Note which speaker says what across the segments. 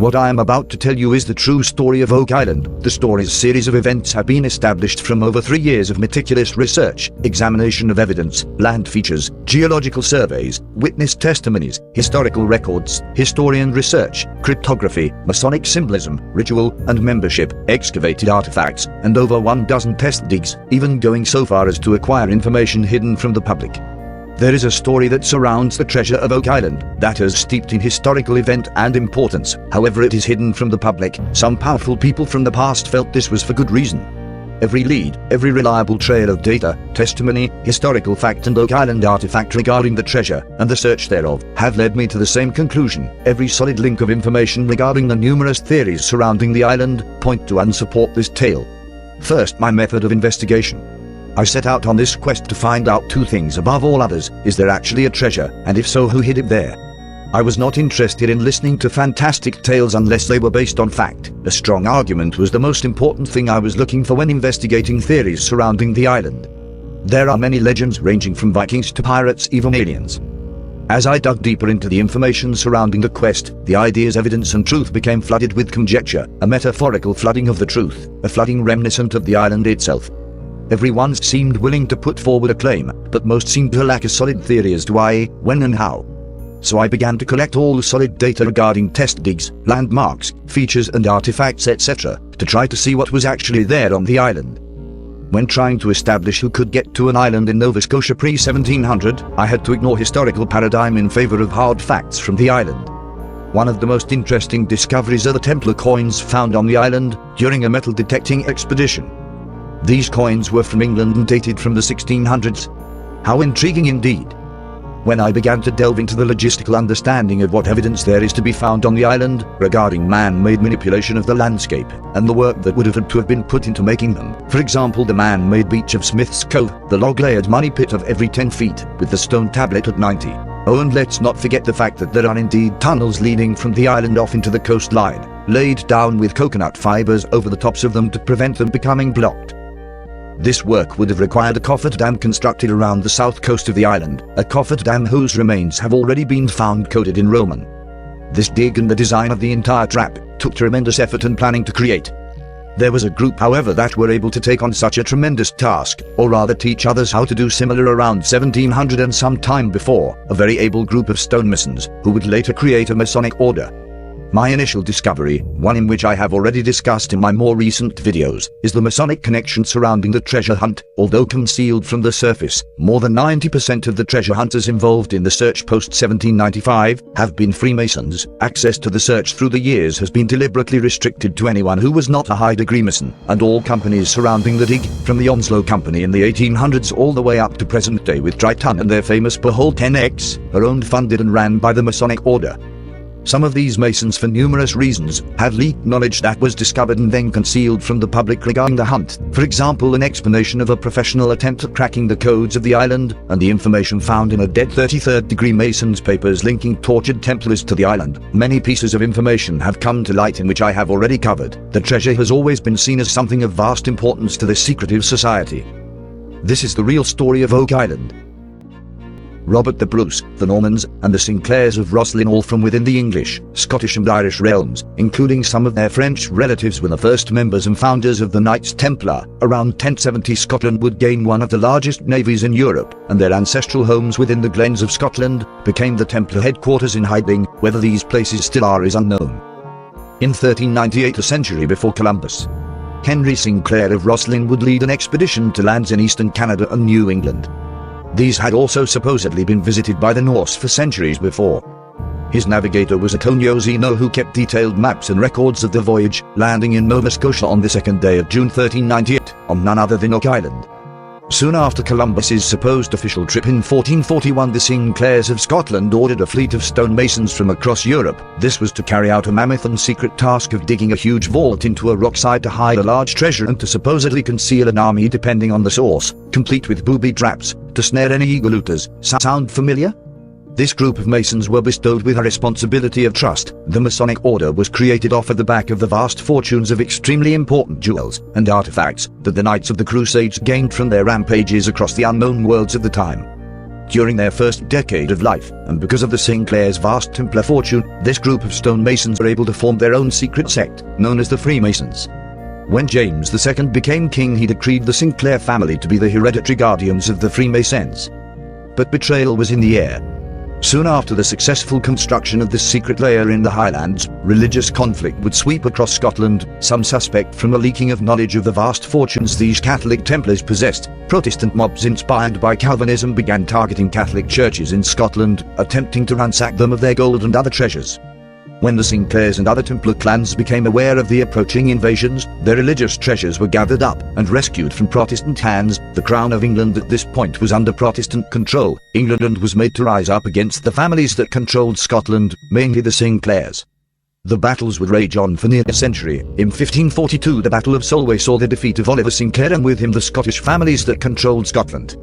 Speaker 1: What I am about to tell you is the true story of Oak Island. The story's series of events have been established from over 3 years of meticulous research, examination of evidence, land features, geological surveys, witness testimonies, historical records, historian research, cryptography, Masonic symbolism, ritual and membership, excavated artifacts, and over 1 dozen test digs, even going so far as to acquire information hidden from the public. There is a story that surrounds the treasure of Oak Island that is steeped in historical event and importance. However, it is hidden from the public. Some powerful people from the past felt this was for good reason. Every lead, every reliable trail of data, testimony, historical fact and Oak Island artifact regarding the treasure and the search thereof have led me to the same conclusion. Every solid link of information regarding the numerous theories surrounding the island point to and support this tale. First, my method of investigation. I set out on this quest to find out 2 things above all others. Is there actually a treasure, and if so, who hid it there? I was not interested in listening to fantastic tales unless they were based on fact. A strong argument was the most important thing I was looking for when investigating theories surrounding the island. There are many legends ranging from Vikings to pirates, even aliens. As I dug deeper into the information surrounding the quest, the ideas, evidence and truth became flooded with conjecture, a metaphorical flooding of the truth, a flooding reminiscent of the island itself. Everyone seemed willing to put forward a claim, but most seemed to lack a solid theory as to why, when and how. So I began to collect all the solid data regarding test digs, landmarks, features and artifacts etc., to try to see what was actually there on the island. When trying to establish who could get to an island in Nova Scotia pre-1700, I had to ignore historical paradigm in favor of hard facts from the island. One of the most interesting discoveries are the Templar coins found on the island during a metal detecting expedition. These coins were from England and dated from the 1600s. How intriguing indeed. When I began to delve into the logistical understanding of what evidence there is to be found on the island regarding man-made manipulation of the landscape and the work that would have had to have been put into making them, for example the man-made beach of Smith's Cove, the log-layered money pit of every 10 feet, with the stone tablet at 90. Oh, and let's not forget the fact that there are indeed tunnels leading from the island off into the coastline, laid down with coconut fibers over the tops of them to prevent them becoming blocked. This work would have required a coffered dam constructed around the south coast of the island, a coffered dam whose remains have already been found coded in Roman. This dig and the design of the entire trap took tremendous effort and planning to create. There was a group, however, that were able to take on such a tremendous task, or rather teach others how to do similar around 1700 and some time before, a very able group of stonemasons, who would later create a Masonic order. My initial discovery, one in which I have already discussed in my more recent videos, is the Masonic connection surrounding the treasure hunt. Although concealed from the surface, more than 90% of the treasure hunters involved in the search post-1795 have been Freemasons. Access to the search through the years has been deliberately restricted to anyone who was not a high-degree Mason, and all companies surrounding the dig, from the Onslow Company in the 1800s all the way up to present day with Triton and their famous Behold 10X, are owned, funded and ran by the Masonic Order. Some of these Masons, for numerous reasons, had leaked knowledge that was discovered and then concealed from the public regarding the hunt. For example, an explanation of a professional attempt at cracking the codes of the island, and the information found in a dead 33rd degree Mason's papers linking tortured Templars to the island. Many pieces of information have come to light in which I have already covered. The treasure has always been seen as something of vast importance to this secretive society. This is the real story of Oak Island. Robert the Bruce, the Normans, and the Sinclairs of Roslyn, all from within the English, Scottish and Irish realms, including some of their French relatives, were the first members and founders of the Knights Templar. Around 1070 Scotland would gain one of the largest navies in Europe, and their ancestral homes within the glens of Scotland became the Templar headquarters in hiding. Whether these places still are is unknown. In 1398, a century before Columbus, Henry Sinclair of Roslyn would lead an expedition to lands in eastern Canada and New England. These had also supposedly been visited by the Norse for centuries before. His navigator was Antonio Zeno, who kept detailed maps and records of the voyage, landing in Nova Scotia on the 2nd day of June 1398, on none other than Oak Island. Soon after Columbus's supposed official trip in 1441, the Sinclairs of Scotland ordered a fleet of stonemasons from across Europe. This was to carry out a mammoth and secret task of digging a huge vault into a rockside to hide a large treasure and to supposedly conceal an army, depending on the source, complete with booby traps to snare any eager looters. Sound familiar? This group of Masons were bestowed with a responsibility of trust. The Masonic Order was created off of the back of the vast fortunes of extremely important jewels and artifacts that the Knights of the Crusades gained from their rampages across the unknown worlds of the time. during their first decade of life, and because of the Sinclairs' vast Templar fortune, this group of stonemasons were able to form their own secret sect, known as the Freemasons. When James II became king, he decreed the Sinclair family to be the hereditary guardians of the Freemasons. But betrayal was in the air. Soon after the successful construction of this secret lair in the Highlands, religious conflict would sweep across Scotland, some suspect from a leaking of knowledge of the vast fortunes these Catholic Templars possessed. Protestant mobs inspired by Calvinism began targeting Catholic churches in Scotland, attempting to ransack them of their gold and other treasures. When the Sinclairs and other Templar clans became aware of the approaching invasions, their religious treasures were gathered up and rescued from Protestant hands. The Crown of England at this point was under Protestant control. England was made to rise up against the families that controlled Scotland, mainly the Sinclairs. The battles would rage on for near a century. In 1542 the Battle of Solway saw the defeat of Oliver Sinclair and with him the Scottish families that controlled Scotland.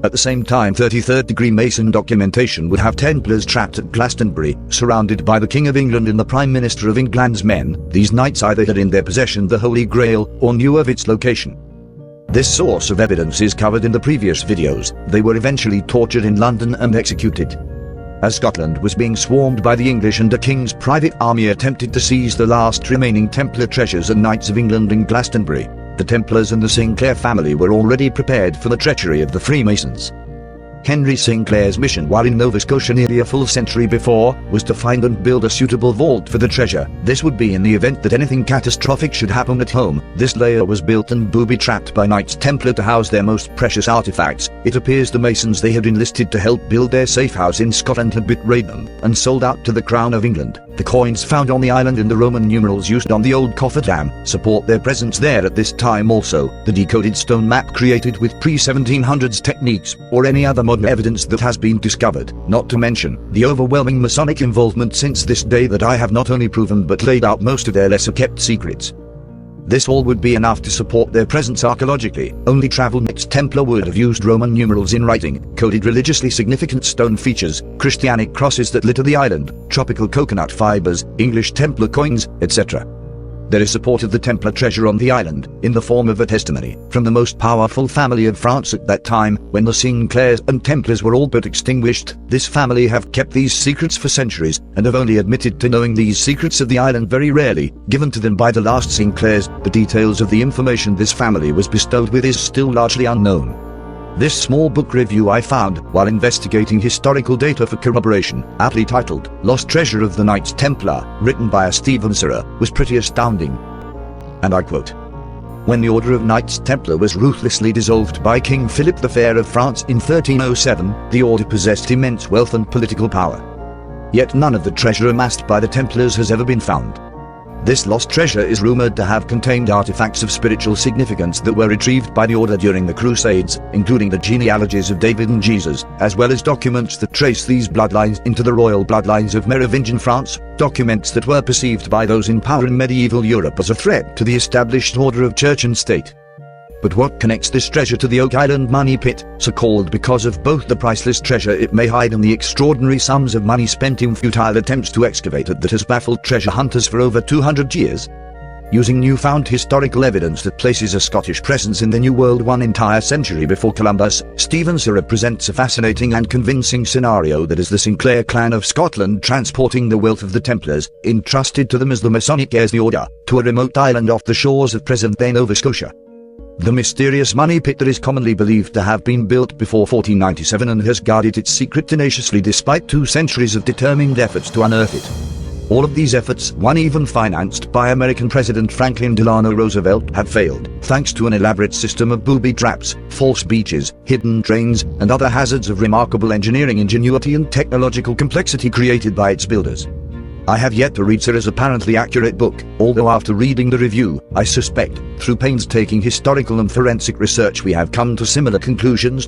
Speaker 1: At the same time, 33rd-degree Mason documentation would have Templars trapped at Glastonbury, surrounded by the King of England and the Prime Minister of England's men. These knights either had in their possession the Holy Grail, or knew of its location. This source of evidence is covered in the previous videos. They were eventually tortured in London and executed. As Scotland was being swarmed by the English and the King's private army attempted to seize the last remaining Templar treasures and Knights of England in Glastonbury, the Templars and the Sinclair family were already prepared for the treachery of the Freemasons. Henry Sinclair's mission while in Nova Scotia nearly a full century before was to find and build a suitable vault for the treasure. This would be in the event that anything catastrophic should happen at home. This lair was built and booby-trapped by Knights Templar to house their most precious artifacts. It appears the Masons they had enlisted to help build their safe house in Scotland had betrayed them and sold out to the Crown of England. The coins found on the island and the Roman numerals used on the old cofferdam support their presence there at this time. Also, the decoded stone map created with pre-1700s techniques or any other modern evidence that has been discovered, not to mention the overwhelming Masonic involvement since this day that I have not only proven but laid out most of their lesser-kept secrets. This all would be enough to support their presence archaeologically. Only traveled Knights Templar would have used Roman numerals in writing, coded religiously significant stone features, Christianic crosses that litter the island, tropical coconut fibers, English Templar coins, etc. There is support of the Templar treasure on the island, in the form of a testimony from the most powerful family of France at that time, when the Sinclairs and Templars were all but extinguished. This family have kept these secrets for centuries, and have only admitted to knowing these secrets of the island very rarely, given to them by the last Sinclairs. The details of the information this family was bestowed with is still largely unknown. This small book review I found while investigating historical data for corroboration, aptly titled Lost Treasure of the Knights Templar, written by a Stephen Jura, was pretty astounding. And I quote, "When the Order of Knights Templar was ruthlessly dissolved by King Philip the Fair of France in 1307, the order possessed immense wealth and political power. Yet none of the treasure amassed by the Templars has ever been found. This lost treasure is rumored to have contained artifacts of spiritual significance that were retrieved by the order during the Crusades, including the genealogies of David and Jesus, as well as documents that trace these bloodlines into the royal bloodlines of Merovingian France, documents that were perceived by those in power in medieval Europe as a threat to the established order of church and state. But what connects this treasure to the Oak Island money pit, so called because of both the priceless treasure it may hide and the extraordinary sums of money spent in futile attempts to excavate it that has baffled treasure hunters for over 200 years? Using newfound historical evidence that places a Scottish presence in the New World 1 entire century before Columbus, Stephen Jura presents a fascinating and convincing scenario that is the Sinclair clan of Scotland transporting the wealth of the Templars, entrusted to them as the Masonic heirs of the order, to a remote island off the shores of present-day Nova Scotia. The mysterious money pit that is commonly believed to have been built before 1497 and has guarded its secret tenaciously despite 2 centuries of determined efforts to unearth it. All of these efforts, one even financed by American President Franklin Delano Roosevelt, have failed, thanks to an elaborate system of booby traps, false beaches, hidden drains, and other hazards of remarkable engineering ingenuity and technological complexity created by its builders. I have yet to read Jura's apparently accurate book, although after reading the review, I suspect, through painstaking historical and forensic research we have come to similar conclusions.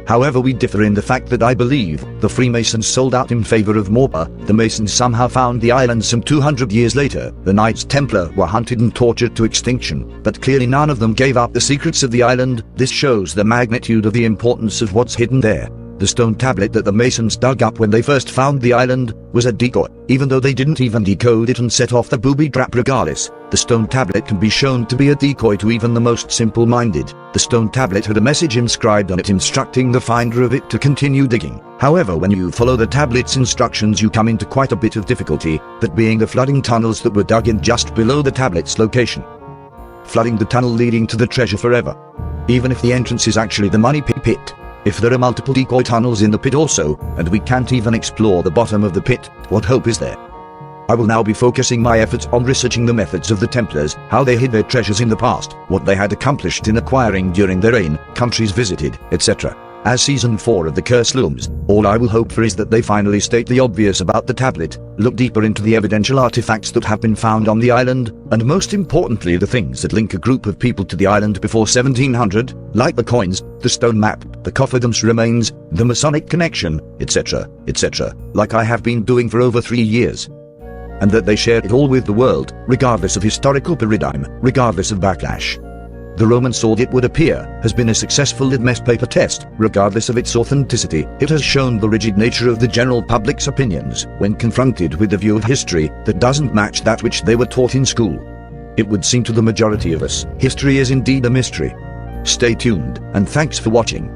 Speaker 1: However, we differ in the fact that I believe the Freemasons sold out in favor of Morpa. The Masons somehow found the island some 200 years later. The Knights Templar were hunted and tortured to extinction, but clearly none of them gave up the secrets of the island. This shows the magnitude of the importance of what's hidden there. The stone tablet that the masons dug up when they first found the island was a decoy, even though they didn't even decode it and set off the booby trap regardless. The stone tablet can be shown to be a decoy to even the most simple-minded. The stone tablet had a message inscribed on it instructing the finder of it to continue digging. However, when you follow the tablet's instructions you come into quite a bit of difficulty, that being the flooding tunnels that were dug in just below the tablet's location. Flooding the tunnel leading to the treasure forever. Even if the entrance is actually the money pit. If there are multiple decoy tunnels in the pit also, and we can't even explore the bottom of the pit, what hope is there? I will now be focusing my efforts on researching the methods of the Templars, how they hid their treasures in the past, what they had accomplished in acquiring during their reign, countries visited, etc. As Season 4 of The Curse looms, all I will hope for is that they finally state the obvious about the tablet, look deeper into the evidential artifacts that have been found on the island, and most importantly the things that link a group of people to the island before 1700, like the coins, the stone map, the cofferdam's remains, the Masonic connection, etc., etc., like I have been doing for over 3 years. And that they share it all with the world, regardless of historical paradigm, regardless of backlash. The Roman sword, it would appear, has been a successful litmus paper test, regardless of its authenticity. It has shown the rigid nature of the general public's opinions, when confronted with a view of history that doesn't match that which they were taught in school. It would seem to the majority of us, history is indeed a mystery. Stay tuned, and thanks for watching.